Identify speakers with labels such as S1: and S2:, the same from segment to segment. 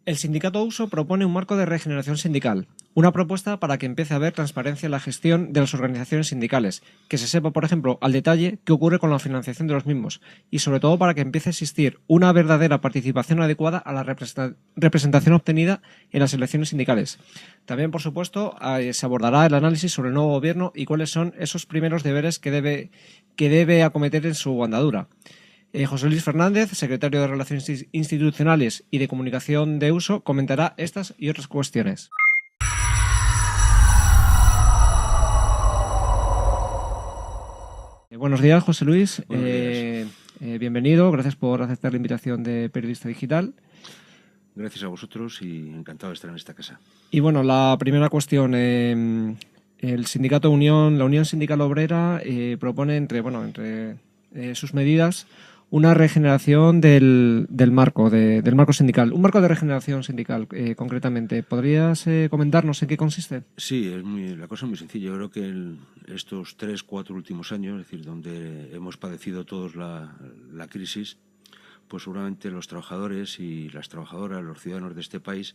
S1: El sindicato USO propone un marco de regeneración sindical, una propuesta para que empiece a haber transparencia en la gestión de las organizaciones sindicales, que se sepa, por ejemplo, al detalle qué ocurre con la financiación de los mismos, y sobre todo para que empiece a existir una verdadera participación adecuada a la representación obtenida en las elecciones sindicales. También, por supuesto, se abordará el análisis sobre el nuevo gobierno y cuáles son esos primeros deberes que debe acometer en su andadura. José Luis Fernández, secretario de Relaciones Institucionales y de Comunicación de USO, comentará estas y otras cuestiones. Buenos días, José Luis.
S2: Buenos días.
S1: Bienvenido. Gracias por aceptar la invitación de Periodista Digital.
S2: Gracias a vosotros y encantado de estar en esta casa.
S1: Y bueno, la primera cuestión. El sindicato la Unión Sindical Obrera propone entre sus medidas una regeneración del marco sindical, un marco de regeneración sindical concretamente. ¿Podrías comentarnos en qué consiste?
S2: Sí, la cosa es muy sencilla. Yo creo que estos 3-4 últimos años, es decir, donde hemos padecido todos la crisis, pues seguramente los trabajadores y las trabajadoras, los ciudadanos de este país,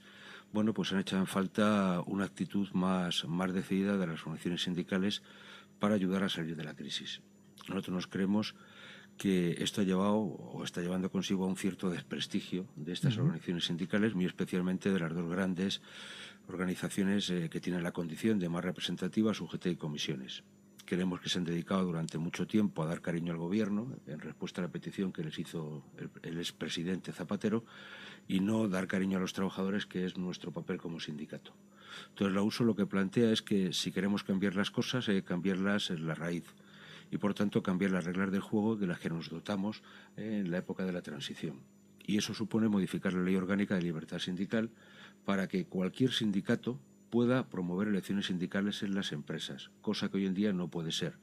S2: bueno, pues han hecho en falta una actitud más decidida de las organizaciones sindicales para ayudar a salir de la crisis. Nosotros nos creemos que esto ha llevado o está llevando consigo a un cierto desprestigio de estas organizaciones sindicales, muy especialmente de las dos grandes organizaciones que tienen la condición de más representativas, UGT y comisiones. Creemos que se han dedicado durante mucho tiempo a dar cariño al gobierno en respuesta a la petición que les hizo el expresidente Zapatero y no dar cariño a los trabajadores, que es nuestro papel como sindicato. Entonces la USO lo que plantea es que si queremos cambiar las cosas hay que cambiarlas en la raíz y por tanto cambiar las reglas del juego de las que nos dotamos en la época de la transición. Y eso supone modificar la Ley Orgánica de Libertad Sindical para que cualquier sindicato pueda promover elecciones sindicales en las empresas, cosa que hoy en día no puede ser.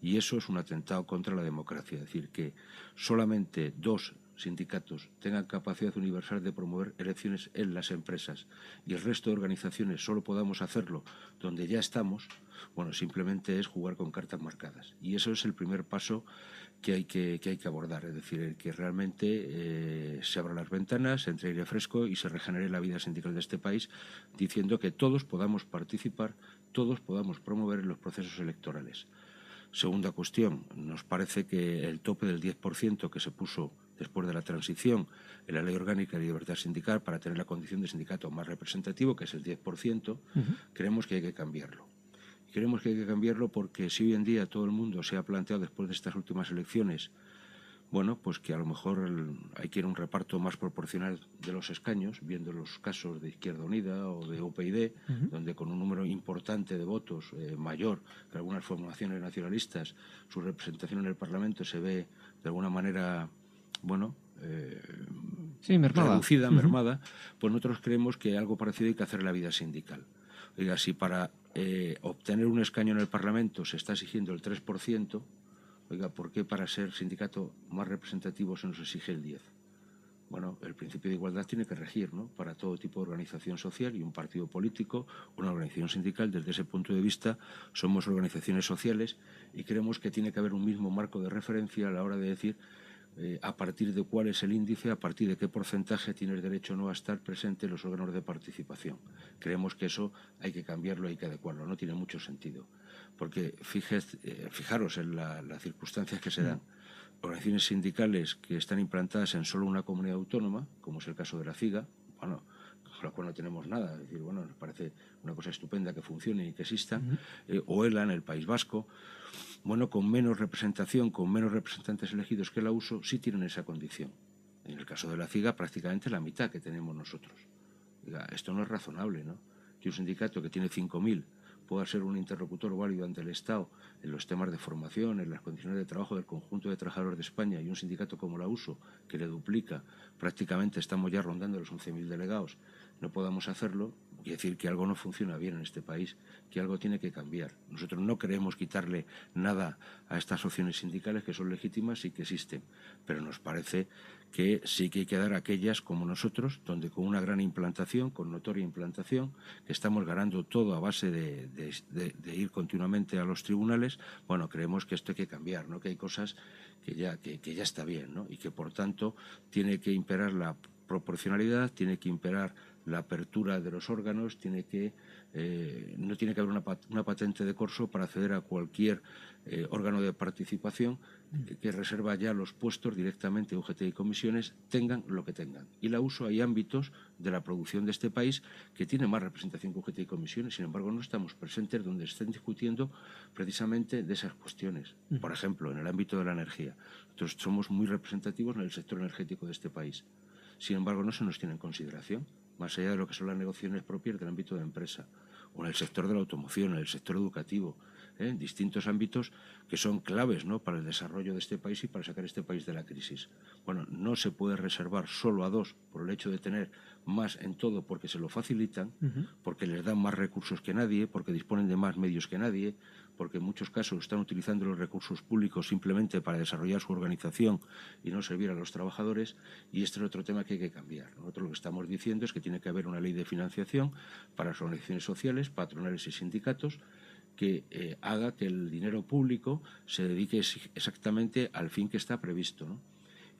S2: Y eso es un atentado contra la democracia, es decir, que solamente 2 sindicatos tengan capacidad universal de promover elecciones en las empresas y el resto de organizaciones solo podamos hacerlo donde ya estamos, bueno, simplemente es jugar con cartas marcadas. Y eso es el primer paso que hay que abordar, es decir, el que realmente se abran las ventanas, entre aire fresco y se regenere la vida sindical de este país, diciendo que todos podamos participar, todos podamos promover en los procesos electorales. Segunda cuestión, nos parece que el tope del 10% que se puso después de la transición en la Ley Orgánica de Libertad Sindical para tener la condición de sindicato más representativo, que es el 10%, creemos que hay que cambiarlo. Creemos que hay que cambiarlo porque si hoy en día todo el mundo se ha planteado después de estas últimas elecciones, bueno, pues que a lo mejor hay que ir a un reparto más proporcional de los escaños, viendo los casos de Izquierda Unida o de UPyD, donde con un número importante de votos, mayor que algunas formaciones nacionalistas, su representación en el Parlamento se ve de alguna manera, bueno, reducida, mermada, pues nosotros creemos que algo parecido hay que hacer en la vida sindical. Oiga, si para obtener un escaño en el Parlamento se está exigiendo el 3%, oiga, ¿por qué para ser sindicato más representativo se nos exige el 10%? Bueno, el principio de igualdad tiene que regir, ¿no?, para todo tipo de organización social y un partido político, una organización sindical. Desde ese punto de vista somos organizaciones sociales y creemos que tiene que haber un mismo marco de referencia a la hora de decir a partir de cuál es el índice, a partir de qué porcentaje tienes derecho o no a estar presente en los órganos de participación. Creemos que eso hay que cambiarlo, hay que adecuarlo, no tiene mucho sentido. Porque fijaros en las circunstancias que se dan. Organizaciones sindicales que están implantadas en solo una comunidad autónoma, como es el caso de la CIGA, bueno, con la cual no tenemos nada, es decir, bueno, nos parece una cosa estupenda que funcione y que exista, o ELA en el País Vasco, bueno, con menos representación, con menos representantes elegidos que la USO, sí tienen esa condición. En el caso de la CIGA, prácticamente la mitad que tenemos nosotros. Diga, esto no es razonable, ¿no? Que un sindicato que tiene 5.000 pueda ser un interlocutor válido ante el Estado en los temas de formación, en las condiciones de trabajo del conjunto de trabajadores de España, y un sindicato como la USO, que le duplica, prácticamente estamos ya rondando los 11.000 delegados, no podamos hacerlo, quiere decir que algo no funciona bien en este país, que algo tiene que cambiar. Nosotros no queremos quitarle nada a estas opciones sindicales que son legítimas y que existen, pero nos parece que sí que hay que dar a aquellas como nosotros, donde con una gran implantación, con notoria implantación, que estamos ganando todo a base de ir continuamente a los tribunales, bueno, creemos que esto hay que cambiar, ¿no?, que hay cosas que ya está bien, ¿no?, y que por tanto tiene que imperar la proporcionalidad, tiene que imperar la apertura de los órganos, no tiene que haber una patente de corso para acceder a cualquier órgano de participación que reserva ya los puestos directamente UGT y comisiones, tengan lo que tengan. Y la uso, hay ámbitos de la producción de este país que tiene más representación que UGT y comisiones, sin embargo no estamos presentes donde estén discutiendo precisamente de esas cuestiones. Por ejemplo, en el ámbito de la energía. Nosotros somos muy representativos en el sector energético de este país. Sin embargo, no se nos tiene en consideración, más allá de lo que son las negociaciones propias del ámbito de empresa, o en el sector de la automoción, en el sector educativo, en distintos ámbitos que son claves, ¿no?, para el desarrollo de este país y para sacar este país de la crisis. Bueno, no se puede reservar solo a dos por el hecho de tener más en todo porque se lo facilitan, porque les dan más recursos que nadie, porque disponen de más medios que nadie, porque en muchos casos están utilizando los recursos públicos simplemente para desarrollar su organización y no servir a los trabajadores, y este es otro tema que hay que cambiar. Nosotros lo que estamos diciendo es que tiene que haber una ley de financiación para las organizaciones sociales, patronales y sindicatos, que haga que el dinero público se dedique exactamente al fin que está previsto, ¿no?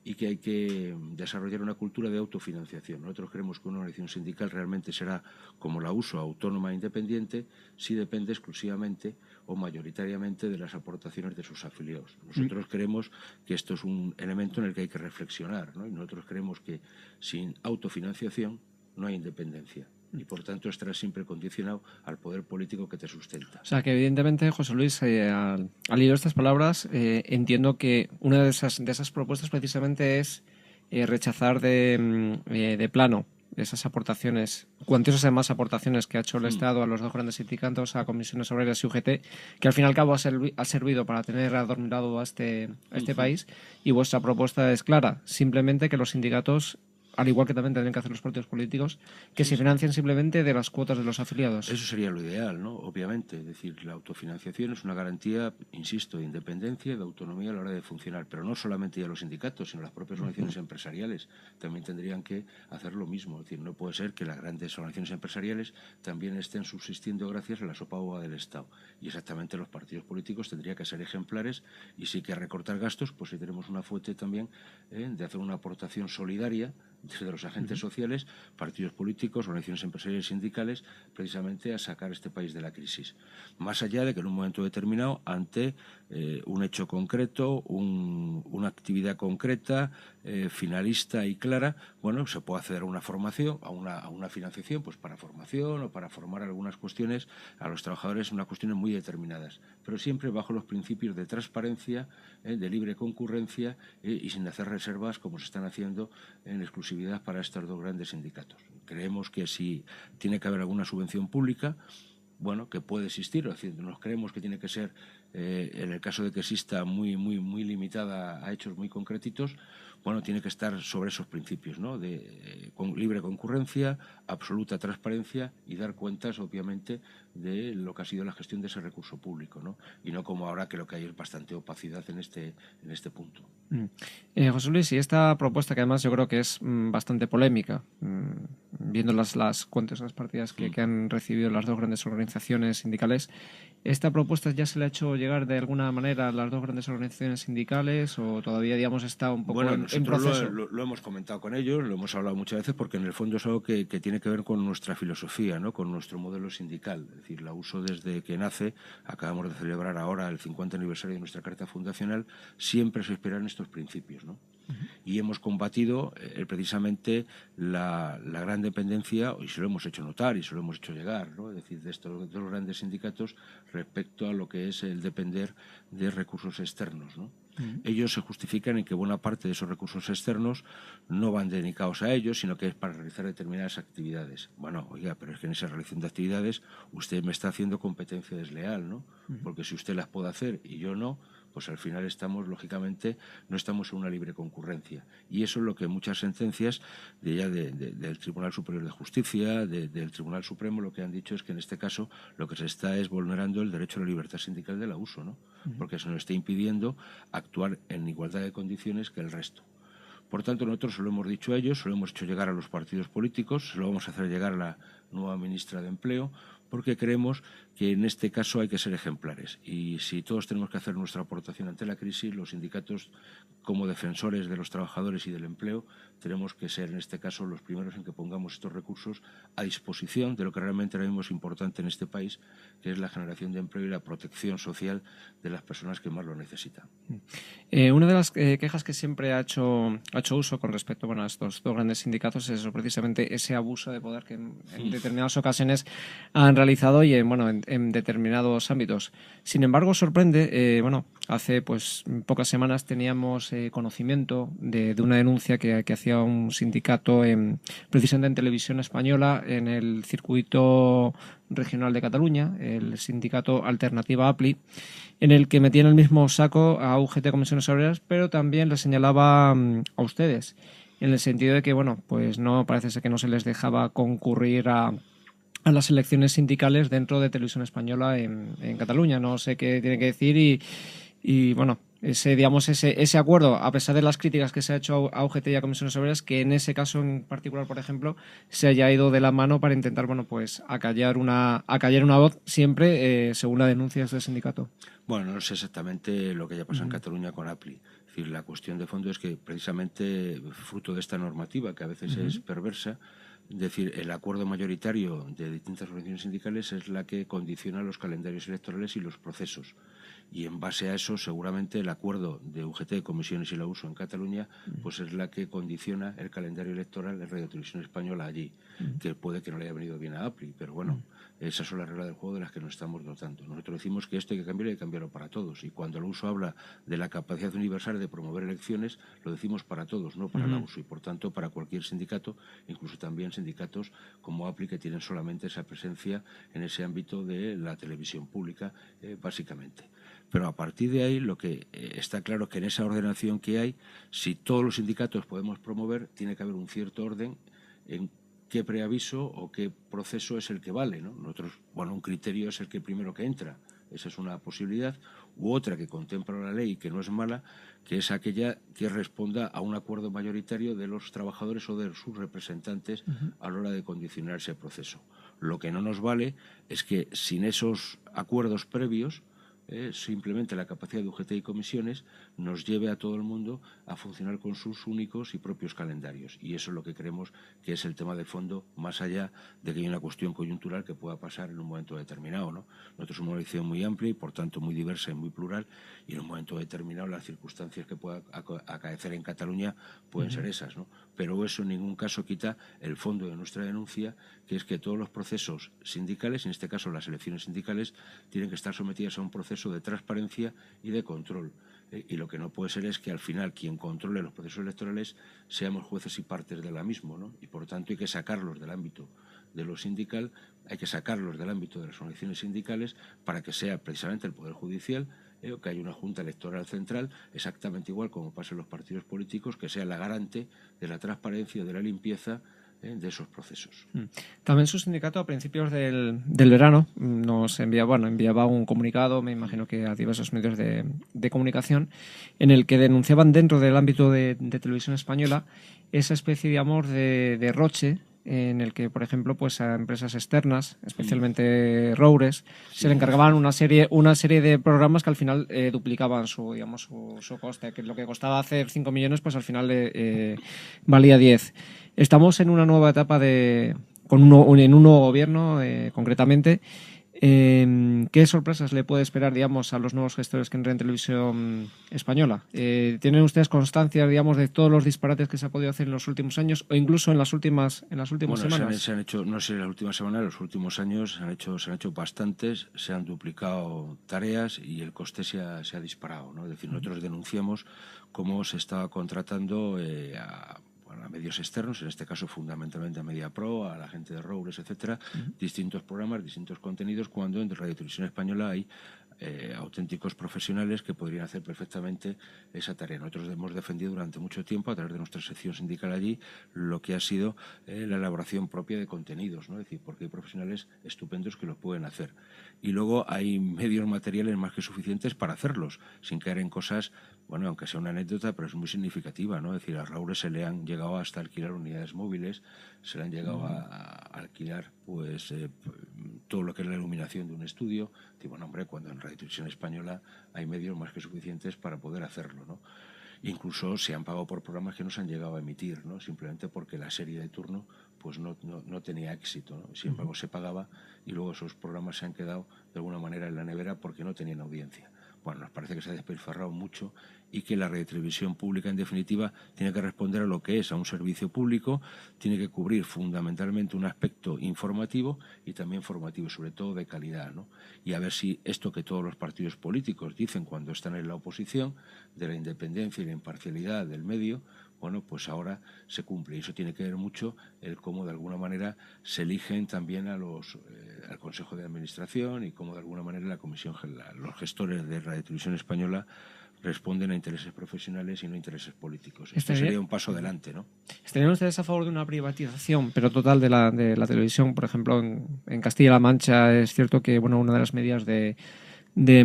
S2: Y que hay que desarrollar una cultura de autofinanciación. Nosotros creemos que una organización sindical realmente será, como la uso, autónoma e independiente, si depende exclusivamente o mayoritariamente de las aportaciones de sus afiliados. Nosotros creemos que esto es un elemento en el que hay que reflexionar, ¿no? Y nosotros creemos que sin autofinanciación no hay independencia. Y, por tanto, estará siempre condicionado al poder político que te sustenta.
S1: O sea, que evidentemente, José Luis, al leer estas palabras, entiendo que una de esas propuestas precisamente es rechazar de plano esas aportaciones, cuantiosas además aportaciones que ha hecho el Estado a los dos grandes sindicatos, a Comisiones Obreras y UGT, que al fin y al cabo ha servido para tener adormilado a este país, y vuestra propuesta es clara, simplemente que los sindicatos, al igual que también tendrían que hacer los partidos políticos, que se financien simplemente de las cuotas de los afiliados.
S2: Eso sería lo ideal, ¿no? Obviamente. Es decir, la autofinanciación es una garantía, insisto, de independencia y de autonomía a la hora de funcionar. Pero no solamente ya los sindicatos, sino las propias organizaciones empresariales también tendrían que hacer lo mismo. Es decir, no puede ser que las grandes organizaciones empresariales también estén subsistiendo gracias a la sopa boba del Estado. Y exactamente los partidos políticos tendrían que ser ejemplares, y si hay que recortar gastos, pues si tenemos una fuente también de hacer una aportación solidaria desde los agentes sociales, partidos políticos, organizaciones empresariales y sindicales, precisamente a sacar este país de la crisis. Más allá de que en un momento determinado, ante un hecho concreto, una actividad concreta, finalista y clara, bueno, se puede acceder a una formación, a una financiación, pues para formación o para formar algunas cuestiones a los trabajadores, unas cuestiones muy determinadas, pero siempre bajo los principios de transparencia, de libre concurrencia y sin hacer reservas como se están haciendo en exclusividad para estos dos grandes sindicatos. Creemos que si tiene que haber alguna subvención pública, bueno, que puede existir, es decir, nos creemos que tiene que ser, en el caso de que exista, muy limitada a hechos muy concretitos, bueno, tiene que estar sobre esos principios, ¿no?, de libre concurrencia, absoluta transparencia y dar cuentas, obviamente, de lo que ha sido la gestión de ese recurso público, ¿no? Y no como ahora, que lo que hay es bastante opacidad en este punto.
S1: José Luis, y esta propuesta, que además yo creo que es bastante polémica, viendo las cuentas, las partidas que han recibido las dos grandes organizaciones sindicales, ¿esta propuesta ya se le ha hecho llegar de alguna manera a las dos grandes organizaciones sindicales o todavía, digamos, está un poco en proceso?
S2: Lo hemos comentado con ellos, lo hemos hablado muchas veces, porque en el fondo es algo que tiene que ver con nuestra filosofía, ¿no?, con nuestro modelo sindical. Es decir, la uso desde que nace, acabamos de celebrar ahora el 50 aniversario de nuestra Carta Fundacional, siempre se inspiran en estos principios, ¿no? Y hemos combatido precisamente la gran dependencia, y se lo hemos hecho notar y se lo hemos hecho llegar, ¿no?, es decir, de estos dos grandes sindicatos respecto a lo que es el depender de recursos externos, ¿no? Ellos se justifican en que buena parte de esos recursos externos no van dedicados a ellos, sino que es para realizar determinadas actividades. Bueno, oiga, pero es que en esa realización de actividades usted me está haciendo competencia desleal, ¿no? Porque si usted las puede hacer y yo no, pues al final estamos, lógicamente, no estamos en una libre concurrencia. Y eso es lo que muchas sentencias del Tribunal Superior de Justicia, del Tribunal Supremo, lo que han dicho es que en este caso lo que se está es vulnerando el derecho a la libertad sindical de la uso, ¿no? Porque se nos está impidiendo actuar en igualdad de condiciones que el resto. Por tanto, nosotros se lo hemos dicho a ellos, se lo hemos hecho llegar a los partidos políticos, se lo vamos a hacer llegar a la nueva ministra de Empleo, porque creemos que en este caso hay que ser ejemplares. Y si todos tenemos que hacer nuestra aportación ante la crisis, los sindicatos, como defensores de los trabajadores y del empleo, tenemos que ser en este caso los primeros en que pongamos estos recursos a disposición de lo que realmente ahora mismo es importante en este país, que es la generación de empleo y la protección social de las personas que más lo necesitan.
S1: Una de las quejas que siempre ha hecho uso con respecto, bueno, a estos dos grandes sindicatos es precisamente ese abuso de poder que en determinadas ocasiones han realizado y en determinados ámbitos. Sin embargo, sorprende, hace pues pocas semanas teníamos conocimiento de una denuncia que hacía un sindicato precisamente en Televisión Española en el circuito regional de Cataluña, el sindicato Alternativa APLI, en el que metía en el mismo saco a UGT Comisiones Obreras, pero también le señalaba a ustedes, en el sentido de que, pues no parece ser que no se les dejaba concurrir a las elecciones sindicales dentro de Televisión Española en Cataluña. No sé qué tiene que decir y ese acuerdo, a pesar de las críticas que se ha hecho a UGT y a Comisiones Obreras, que en ese caso en particular, por ejemplo, se haya ido de la mano para intentar, pues acallar una voz siempre según las denuncias del sindicato.
S2: Bueno, no sé exactamente lo que haya pasado en Cataluña con APLI. Es decir, la cuestión de fondo es que precisamente fruto de esta normativa, que a veces es perversa, es decir, el acuerdo mayoritario de distintas organizaciones sindicales es la que condiciona los calendarios electorales y los procesos. Y en base a eso, seguramente el acuerdo de UGT, Comisiones y la USO en Cataluña, pues es la que condiciona el calendario electoral de Radio Televisión Española allí, que puede que no le haya venido bien a APLI, pero bueno, esas son las reglas del juego de las que nos estamos dotando. Nosotros decimos que esto hay que cambiarlo y hay que cambiarlo para todos. Y cuando la USO habla de la capacidad universal de promover elecciones, lo decimos para todos, no para la USO. Y por tanto, para cualquier sindicato, incluso también sindicatos como APLI, que tienen solamente esa presencia en ese ámbito de la televisión pública, básicamente. Pero a partir de ahí, lo que está claro que en esa ordenación que hay, si todos los sindicatos podemos promover, tiene que haber un cierto orden en qué preaviso o qué proceso es el que vale, ¿no? Nosotros, un criterio es el que primero que entra, esa es una posibilidad, u otra que contempla la ley y que no es mala, que es aquella que responda a un acuerdo mayoritario de los trabajadores o de sus representantes a la hora de condicionar ese proceso. Lo que no nos vale es que sin esos acuerdos previos, simplemente la capacidad de UGT y comisiones nos lleve a todo el mundo a funcionar con sus únicos y propios calendarios. Y eso es lo que creemos que es el tema de fondo, más allá de que haya una cuestión coyuntural que pueda pasar en un momento determinado, ¿no? Nosotros somos una elección muy amplia y, por tanto, muy diversa y muy plural, y en un momento determinado las circunstancias que pueda acaecer en Cataluña pueden ser esas, ¿no? Pero eso en ningún caso quita el fondo de nuestra denuncia, que es que todos los procesos sindicales, en este caso las elecciones sindicales, tienen que estar sometidas a un proceso de transparencia y de control. Y lo que no puede ser es que al final quien controle los procesos electorales seamos jueces y partes de la misma, ¿no? Y por tanto hay que sacarlos del ámbito de lo sindical, hay que sacarlos del ámbito de las organizaciones sindicales para que sea precisamente el Poder Judicial, que haya una Junta Electoral Central, exactamente igual como pasa en los partidos políticos, que sea la garante de la transparencia y de la limpieza de esos procesos.
S1: También su sindicato a principios del verano nos enviaba un comunicado, me imagino que a diversos medios de comunicación, en el que denunciaban dentro del ámbito de Televisión Española esa especie, digamos, de derroche en el que, por ejemplo, pues a empresas externas, especialmente Roures, se le encargaban una serie de programas que al final duplicaban su coste, que lo que costaba hacer 5 millones, pues al final valía 10. Estamos en una nueva etapa en un nuevo gobierno, concretamente. ¿Qué sorpresas le puede esperar, digamos, a los nuevos gestores que entren en Televisión Española? ¿Tienen ustedes constancia, digamos, de todos los disparates que se ha podido hacer en los últimos años o incluso en las últimas semanas?
S2: Se han hecho, no sé, en las últimas semanas, en los últimos años se han hecho bastantes, se han duplicado tareas y el coste se ha disparado, ¿no? Es decir, nosotros denunciamos cómo se estaba contratando a medios externos, en este caso fundamentalmente a MediaPro, a la gente de Roures, etcétera, distintos programas, distintos contenidos, cuando en Radio Televisión Española hay auténticos profesionales que podrían hacer perfectamente esa tarea. Nosotros hemos defendido durante mucho tiempo, a través de nuestra sección sindical allí, lo que ha sido la elaboración propia de contenidos, ¿no? Es decir, porque hay profesionales estupendos que lo pueden hacer. Y luego hay medios materiales más que suficientes para hacerlos, sin caer en cosas, aunque sea una anécdota, pero es muy significativa, ¿no? Es decir, a Roures se le han llegado hasta alquilar unidades móviles, se le han llegado a alquilar pues todo lo que es la iluminación de un estudio. Digo, no, hombre, cuando en Radio Televisión Española hay medios más que suficientes para poder hacerlo, ¿no? Incluso se han pagado por programas que no se han llegado a emitir, ¿no? Simplemente porque la serie de turno pues no tenía éxito, ¿no? Sin embargo, se pagaba y luego esos programas se han quedado de alguna manera en la nevera porque no tenían audiencia. Bueno, nos parece que se ha despilfarrado mucho y que la radiotelevisión pública, en definitiva, tiene que responder a lo que es, a un servicio público, tiene que cubrir fundamentalmente un aspecto informativo y también formativo, sobre todo de calidad, ¿no? Y a ver si esto que todos los partidos políticos dicen cuando están en la oposición, de la independencia y la imparcialidad del medio, bueno, pues ahora se cumple. Y eso tiene que ver mucho el cómo de alguna manera se eligen también a al Consejo de Administración y cómo de alguna manera la Comisión, los gestores de Radio Televisión Española responden a intereses profesionales y no a intereses políticos. Esto sería un paso adelante, ¿no?
S1: ¿Estarían ustedes a favor de una privatización, pero total, de la televisión? Por ejemplo, en Castilla-La Mancha es cierto que una de las medidas de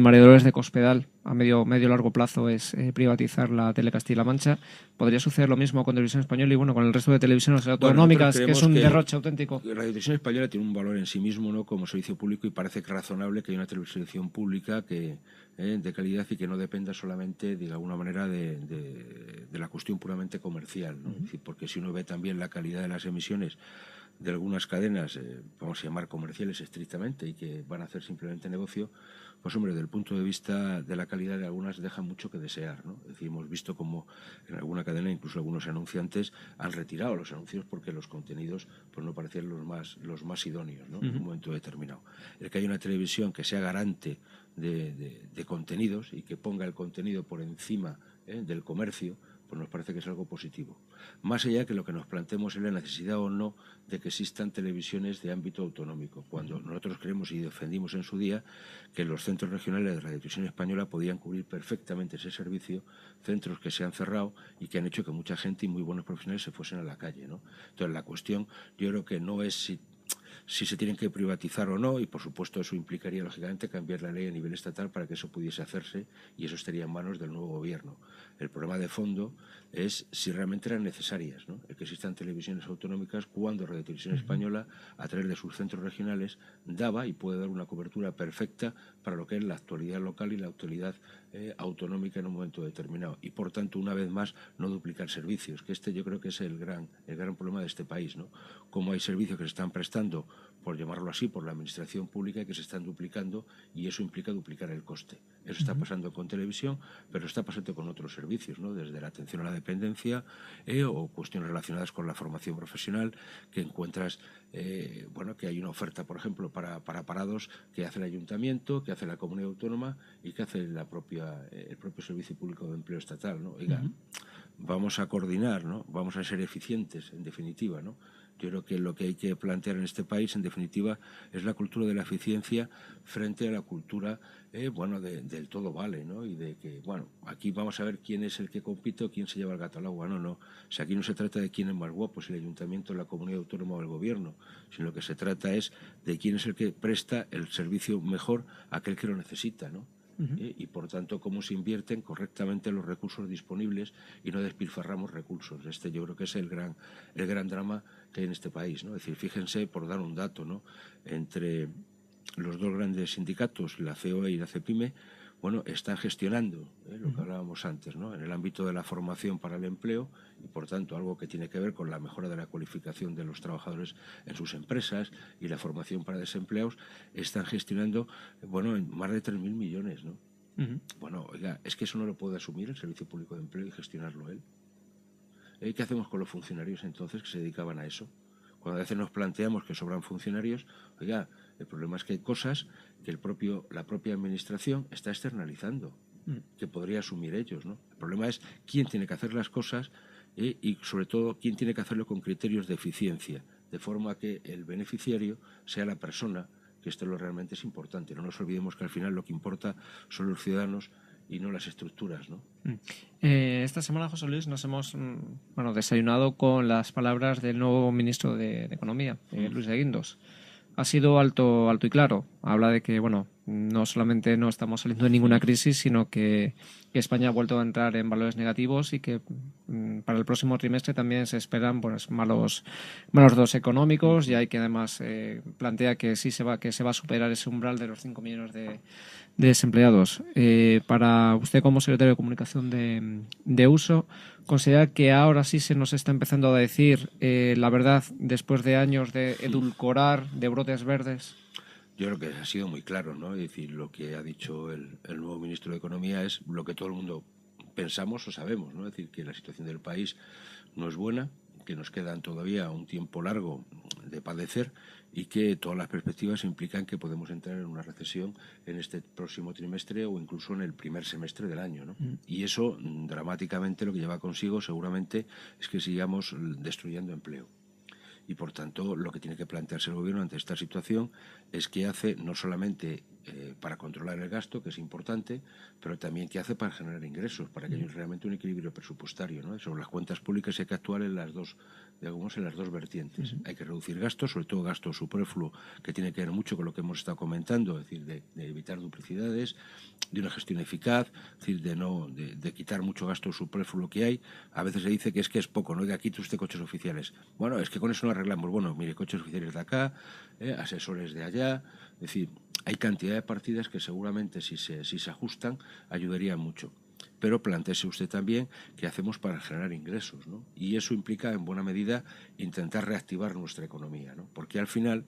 S1: María Dolores de Cospedal a medio largo plazo es privatizar la tele Castilla-La Mancha. ¿Podría suceder lo mismo con Televisión Española y con el resto de televisiones autonómicas, que es un derroche auténtico?
S2: La Televisión Española tiene un valor en sí mismo, ¿no?, como servicio público, y parece razonable que haya una televisión pública que de calidad y que no dependa solamente de alguna manera de la cuestión puramente comercial, ¿no? Es decir, porque si uno ve también la calidad de las emisiones de algunas cadenas, vamos a llamar comerciales estrictamente, y que van a hacer simplemente negocio, pues hombre, desde el punto de vista de la calidad de algunas dejan mucho que desear, ¿no? Es decir, hemos visto como en alguna cadena incluso algunos anunciantes han retirado los anuncios porque los contenidos pues no parecían los más idóneos, ¿no? En un momento determinado. El que haya una televisión que sea garante de contenidos y que ponga el contenido por encima del comercio, pues nos parece que es algo positivo. Más allá que lo que nos planteemos es la necesidad o no de que existan televisiones de ámbito autonómico, cuando nosotros creemos y defendimos en su día que los centros regionales de Radiotelevisión Española podían cubrir perfectamente ese servicio, centros que se han cerrado y que han hecho que mucha gente y muy buenos profesionales se fuesen a la calle, ¿no? Entonces la cuestión yo creo que no es si se tienen que privatizar o no, y por supuesto eso implicaría lógicamente cambiar la ley a nivel estatal para que eso pudiese hacerse, y eso estaría en manos del nuevo gobierno. El problema de fondo es si realmente eran necesarias, ¿no?, el que existan televisiones autonómicas cuando Radio Televisión Española, a través de sus centros regionales, daba y puede dar una cobertura perfecta para lo que es la actualidad local y la actualidad autonómica en un momento determinado, y por tanto una vez más no duplicar servicios, que yo creo que es el gran problema de este país, ¿no? Como hay servicios que se están prestando, por llamarlo así, por la administración pública, que se están duplicando, y eso implica duplicar el coste. Eso está pasando con televisión, pero está pasando con otros servicios, ¿no?, desde la atención a la dependencia o cuestiones relacionadas con la formación profesional, que encuentras que hay una oferta, por ejemplo, para parados que hace el ayuntamiento, que hace la comunidad autónoma y que hace el propio Servicio Público de Empleo Estatal, ¿no? Oiga, vamos a coordinar, ¿no? Vamos a ser eficientes, en definitiva, ¿no? Yo creo que lo que hay que plantear en este país, en definitiva, es la cultura de la eficiencia frente a la cultura, del todo vale, ¿no? Y de que, aquí vamos a ver quién es el que compite o quién se lleva el gato al agua. No. O sea, aquí no se trata de quién es más guapo, si el ayuntamiento, la comunidad autónoma o el gobierno, sino lo que se trata es de quién es el que presta el servicio mejor a aquel que lo necesita, ¿no? Y por tanto cómo se invierten correctamente los recursos disponibles y no despilfarramos recursos. Yo creo que es el gran drama que hay en este país, ¿no? Es decir, fíjense, por dar un dato, ¿no?, entre los dos grandes sindicatos, la COE y la CEPIME, están gestionando lo que hablábamos antes, ¿no?, en el ámbito de la formación para el empleo, y por tanto algo que tiene que ver con la mejora de la cualificación de los trabajadores en sus empresas y la formación para desempleados, están gestionando en más de 3.000 millones, ¿no? Oiga, es que eso no lo puede asumir el Servicio Público de Empleo y gestionarlo él. ¿Qué hacemos con los funcionarios entonces que se dedicaban a eso? Cuando a veces nos planteamos que sobran funcionarios, oiga, el problema es que hay cosas que la propia administración está externalizando, que podría asumir ellos, ¿no? El problema es quién tiene que hacer las cosas y sobre todo quién tiene que hacerlo con criterios de eficiencia, de forma que el beneficiario sea la persona, que esto lo realmente es importante. No nos olvidemos que al final lo que importa son los ciudadanos y no las estructuras, ¿no?
S1: Esta semana, José Luis, nos hemos desayunado con las palabras del nuevo ministro de Economía, Luis de Guindos. Ha sido alto y claro. Habla de que no solamente no estamos saliendo de ninguna crisis, sino que España ha vuelto a entrar en valores negativos y que para el próximo trimestre también se esperan pues, malos datos económicos, y hay que además plantea que sí se va a superar ese umbral de los 5 millones de desempleados. Para usted, como secretario de Comunicación de Uso, ¿considera que ahora sí se nos está empezando a decir la verdad después de años de edulcorar, de brotes verdes?
S2: Yo creo que ha sido muy claro, ¿no? Es decir, lo que ha dicho el nuevo ministro de Economía es lo que todo el mundo pensamos o sabemos, ¿no? Es decir, que la situación del país no es buena, que nos quedan todavía un tiempo largo de padecer y que todas las perspectivas implican que podemos entrar en una recesión en este próximo trimestre o incluso en el primer semestre del año, ¿no? Y eso, dramáticamente, lo que lleva consigo seguramente es que sigamos destruyendo empleo. Y, por tanto, lo que tiene que plantearse el Gobierno ante esta situación es qué hace no solamente para controlar el gasto, que es importante, pero también qué hace para generar ingresos, para que haya realmente un equilibrio presupuestario, ¿no? Sobre las cuentas públicas hay que actuar en las dos, digamos, en las dos vertientes. Hay que reducir gastos, sobre todo gasto superfluo, que tiene que ver mucho con lo que hemos estado comentando, es decir, de evitar duplicidades, de una gestión eficaz, es decir, de quitar mucho gasto superfluo que hay. A veces se dice que es poco, ¿no? De quite usted coches oficiales. Bueno, es que con eso no arreglamos. Bueno, mire, coches oficiales de acá, asesores de allá. Es decir, hay cantidad de partidas que seguramente si se ajustan ayudarían mucho. Pero plantéese usted también qué hacemos para generar ingresos, ¿no? Y eso implica, en buena medida, intentar reactivar nuestra economía, ¿no? Porque al final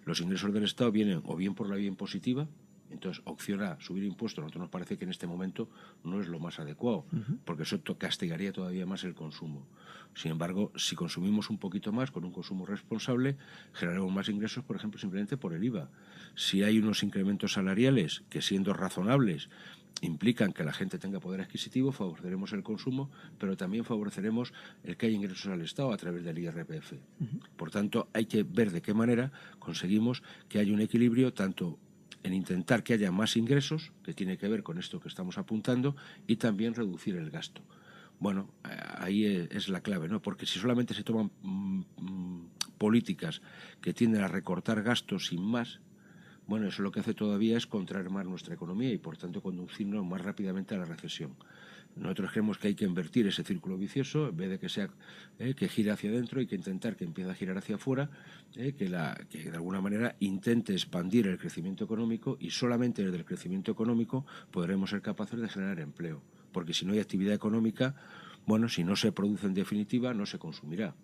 S2: los ingresos del Estado vienen o bien por la vía impositiva. Entonces, opción A, subir impuestos, a nosotros nos parece que en este momento no es lo más adecuado, porque eso castigaría todavía más el consumo. Sin embargo, si consumimos un poquito más, con un consumo responsable, generaremos más ingresos, por ejemplo, simplemente por el IVA. Si hay unos incrementos salariales que, siendo razonables, implican que la gente tenga poder adquisitivo, favoreceremos el consumo, pero también favoreceremos el que haya ingresos al Estado a través del IRPF. Por tanto, hay que ver de qué manera conseguimos que haya un equilibrio tanto en intentar que haya más ingresos, que tiene que ver con esto que estamos apuntando, y también reducir el gasto. Bueno, ahí es la clave, ¿no? Porque si solamente se toman políticas que tienden a recortar gastos sin más, bueno, eso lo que hace todavía es contraer más nuestra economía y, por tanto, conducirnos más rápidamente a la recesión. Nosotros creemos que hay que invertir ese círculo vicioso, en vez de que sea que gire hacia adentro, hay que intentar que empiece a girar hacia afuera, que de alguna manera intente expandir el crecimiento económico, y solamente desde el crecimiento económico podremos ser capaces de generar empleo. Porque si no hay actividad económica, bueno, si no se produce en definitiva, no se consumirá.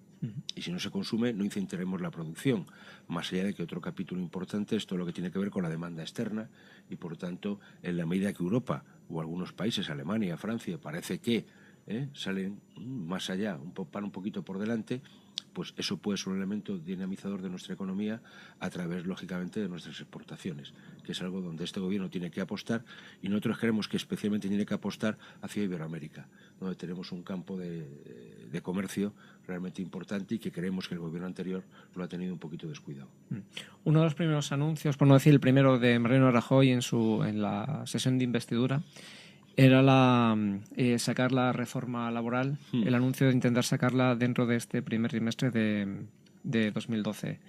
S2: Y si no se consume, no incitaremos la producción. Más allá de que otro capítulo importante es todo lo que tiene que ver con la demanda externa y, por tanto, en la medida que Europa o algunos países, Alemania, Francia, parece que salen más allá, van un poquito por delante, pues eso puede ser un elemento dinamizador de nuestra economía a través, lógicamente, de nuestras exportaciones, que es algo donde este gobierno tiene que apostar, y nosotros creemos que especialmente tiene que apostar hacia Iberoamérica, donde tenemos un campo de comercio realmente importante y que creemos que el gobierno anterior lo ha tenido un poquito descuidado.
S1: Uno de los primeros anuncios, por no decir el primero, de Mariano Rajoy en la sesión de investidura era sacar la reforma laboral, el anuncio de intentar sacarla dentro de este primer trimestre de 2012.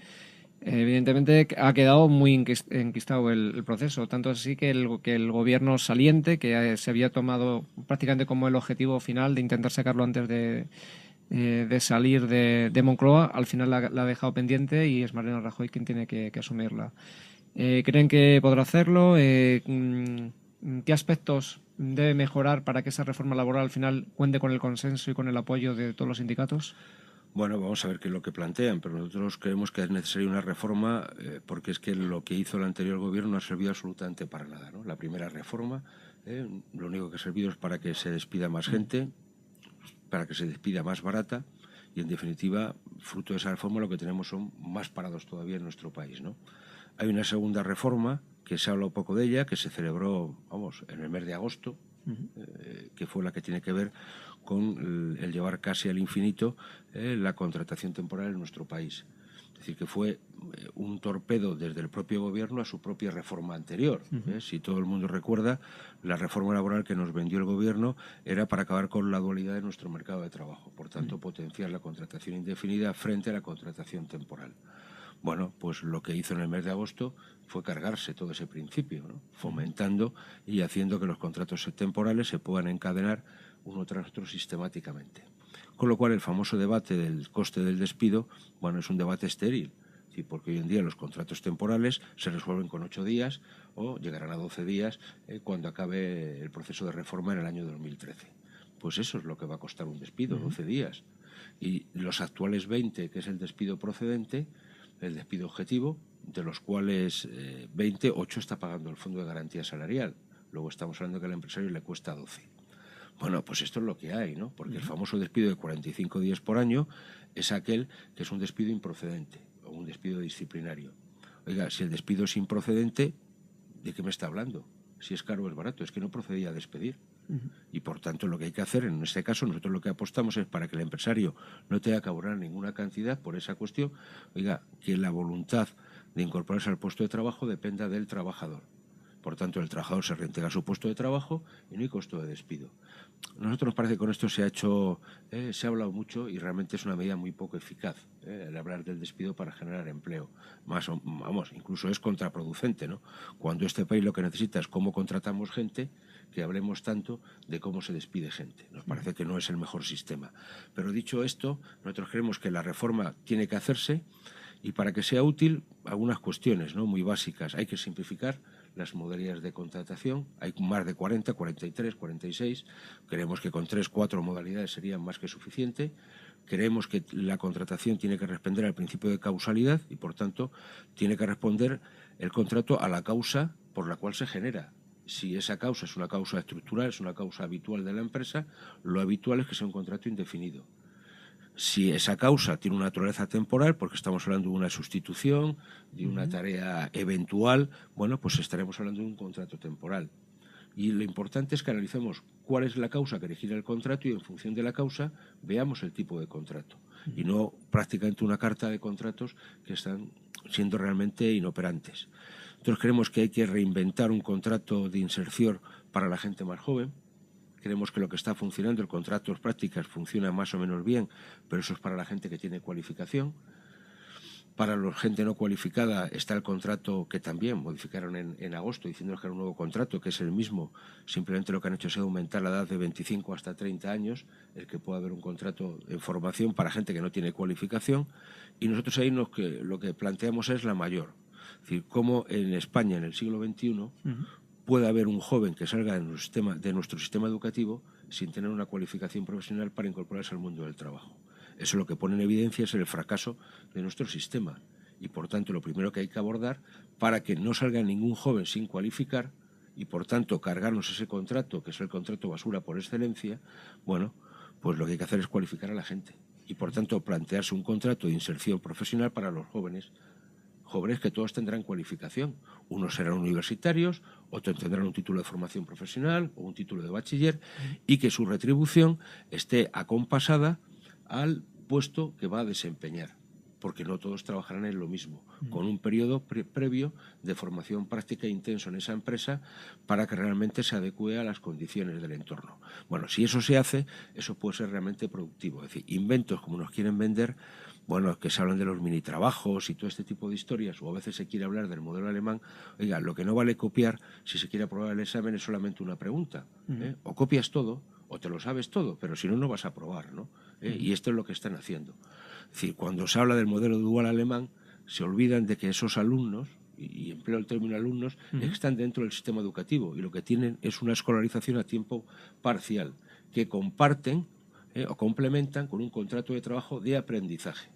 S1: Evidentemente ha quedado muy enquistado el proceso, tanto así que el gobierno saliente, que se había tomado prácticamente como el objetivo final de intentar sacarlo antes de salir de Moncloa, al final la ha dejado pendiente y es Mariano Rajoy quien tiene que asumirla. ¿Creen que podrá hacerlo? ¿Qué aspectos debe mejorar para que esa reforma laboral al final cuente con el consenso y con el apoyo de todos los sindicatos?
S2: Bueno, vamos a ver qué es lo que plantean, pero nosotros creemos que es necesaria una reforma porque es que lo que hizo el anterior gobierno no ha servido absolutamente para nada, ¿no? La primera reforma, lo único que ha servido es para que se despida más gente, para que se despida más barata, y, en definitiva, fruto de esa reforma lo que tenemos son más parados todavía en nuestro país, ¿no? Hay una segunda reforma, que se habla poco de ella, que se celebró, en el mes de agosto, que fue la que tiene que ver con el llevar casi al infinito la contratación temporal en nuestro país. Es decir, que fue un torpedo desde el propio gobierno a su propia reforma anterior. Si todo el mundo recuerda, la reforma laboral que nos vendió el gobierno era para acabar con la dualidad de nuestro mercado de trabajo, por tanto, potenciar la contratación indefinida frente a la contratación temporal. Bueno, pues lo que hizo en el mes de agosto fue cargarse todo ese principio, ¿no? Fomentando y haciendo que los contratos temporales se puedan encadenar uno tras otro sistemáticamente. Con lo cual el famoso debate del coste del despido, bueno, es un debate estéril, ¿sí? Porque hoy en día los contratos temporales se resuelven con 8 días o llegarán a 12 días cuando acabe el proceso de reforma en el año 2013. Pues eso es lo que va a costar un despido, 12 días. Y los actuales 20, que es el despido procedente, el despido objetivo, de los cuales 20, 8 está pagando el Fondo de Garantía Salarial. Luego estamos hablando que al empresario le cuesta 12. Bueno, pues esto es lo que hay, ¿no? Porque el famoso despido de 45 días por año es aquel que es un despido improcedente o un despido disciplinario. Oiga, si el despido es improcedente, ¿de qué me está hablando? Si es caro o es barato, es que no procedía a despedir. Y por tanto lo que hay que hacer en este caso, nosotros lo que apostamos es para que el empresario no tenga que abonar ninguna cantidad por esa cuestión, oiga, que la voluntad de incorporarse al puesto de trabajo dependa del trabajador. Por tanto, el trabajador se reintegra a su puesto de trabajo y no hay costo de despido. Nosotros nos parece que con esto se ha hablado mucho y realmente es una medida muy poco eficaz, el hablar del despido para generar empleo. Incluso es contraproducente, ¿no? Cuando este país lo que necesita es cómo contratamos gente, que hablemos tanto de cómo se despide gente. Nos parece que no es el mejor sistema. Pero dicho esto, nosotros creemos que la reforma tiene que hacerse y para que sea útil, algunas cuestiones, ¿no?, muy básicas. Hay que simplificar las modalidades de contratación. Hay más de 40, 43, 46. Creemos que con 3, 4 modalidades sería más que suficiente. Creemos que la contratación tiene que responder al principio de causalidad y, por tanto, tiene que responder el contrato a la causa por la cual se genera. Si esa causa es una causa estructural, es una causa habitual de la empresa, lo habitual es que sea un contrato indefinido. Si esa causa tiene una naturaleza temporal, porque estamos hablando de una sustitución, de una tarea eventual, bueno, pues estaremos hablando de un contrato temporal. Y lo importante es que analicemos cuál es la causa que origina el contrato y en función de la causa veamos el tipo de contrato. Y no prácticamente una carta de contratos que están siendo realmente inoperantes. Entonces creemos que hay que reinventar un contrato de inserción para la gente más joven. Creemos que lo que está funcionando, el contrato de prácticas, funciona más o menos bien, pero eso es para la gente que tiene cualificación. Para la gente no cualificada está el contrato que también modificaron en agosto, diciéndonos que era un nuevo contrato, que es el mismo. Simplemente lo que han hecho es aumentar la edad de 25 hasta 30 años, el que pueda haber un contrato en formación para gente que no tiene cualificación. Y nosotros ahí lo que planteamos es la mayor. Es decir, cómo en España, en el siglo XXI, puede haber un joven que salga de nuestro sistema educativo sin tener una cualificación profesional para incorporarse al mundo del trabajo. Eso lo que pone en evidencia es el fracaso de nuestro sistema y, por tanto, lo primero que hay que abordar para que no salga ningún joven sin cualificar y, por tanto, cargarnos ese contrato, que es el contrato basura por excelencia, bueno, pues lo que hay que hacer es cualificar a la gente y, por tanto, plantearse un contrato de inserción profesional para los jóvenes que todos tendrán cualificación. Unos serán universitarios, otros tendrán un título de formación profesional o un título de bachiller y que su retribución esté acompasada al puesto que va a desempeñar, porque no todos trabajarán en lo mismo, con un periodo previo de formación práctica intenso en esa empresa para que realmente se adecue a las condiciones del entorno. Bueno, si eso se hace, eso puede ser realmente productivo. Es decir, inventos como nos quieren vender, bueno, que se hablan de los mini trabajos y todo este tipo de historias, o a veces se quiere hablar del modelo alemán. Oiga, lo que no vale copiar, si se quiere aprobar el examen, es solamente una pregunta. O copias todo, o te lo sabes todo, pero si no, no vas a aprobar, ¿no? Y esto es lo que están haciendo. Es decir, cuando se habla del modelo dual alemán, se olvidan de que esos alumnos, y empleo el término alumnos, están dentro del sistema educativo y lo que tienen es una escolarización a tiempo parcial, que comparten o complementan con un contrato de trabajo de aprendizaje.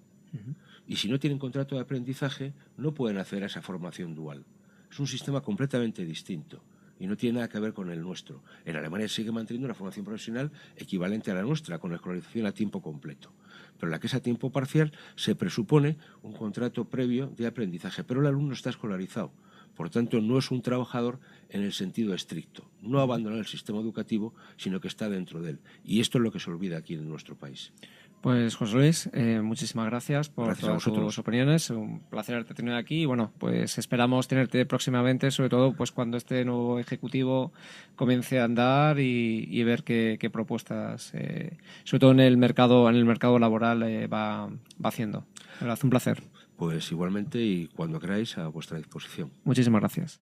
S2: Y si no tienen contrato de aprendizaje, no pueden acceder a esa formación dual. Es un sistema completamente distinto y no tiene nada que ver con el nuestro. En Alemania sigue manteniendo una formación profesional equivalente a la nuestra, con escolarización a tiempo completo. Pero en la que es a tiempo parcial se presupone un contrato previo de aprendizaje, pero el alumno está escolarizado. Por tanto, no es un trabajador en el sentido estricto. No abandona el sistema educativo, sino que está dentro de él. Y esto es lo que se olvida aquí en nuestro país.
S1: Pues José Luis, muchísimas gracias por todas tus opiniones. Un placer haberte tenido aquí y bueno, pues esperamos tenerte próximamente, sobre todo pues cuando este nuevo ejecutivo comience a andar y ver qué propuestas, sobre todo en el mercado laboral, va haciendo. Un placer.
S2: Pues igualmente y cuando queráis a vuestra disposición.
S1: Muchísimas gracias.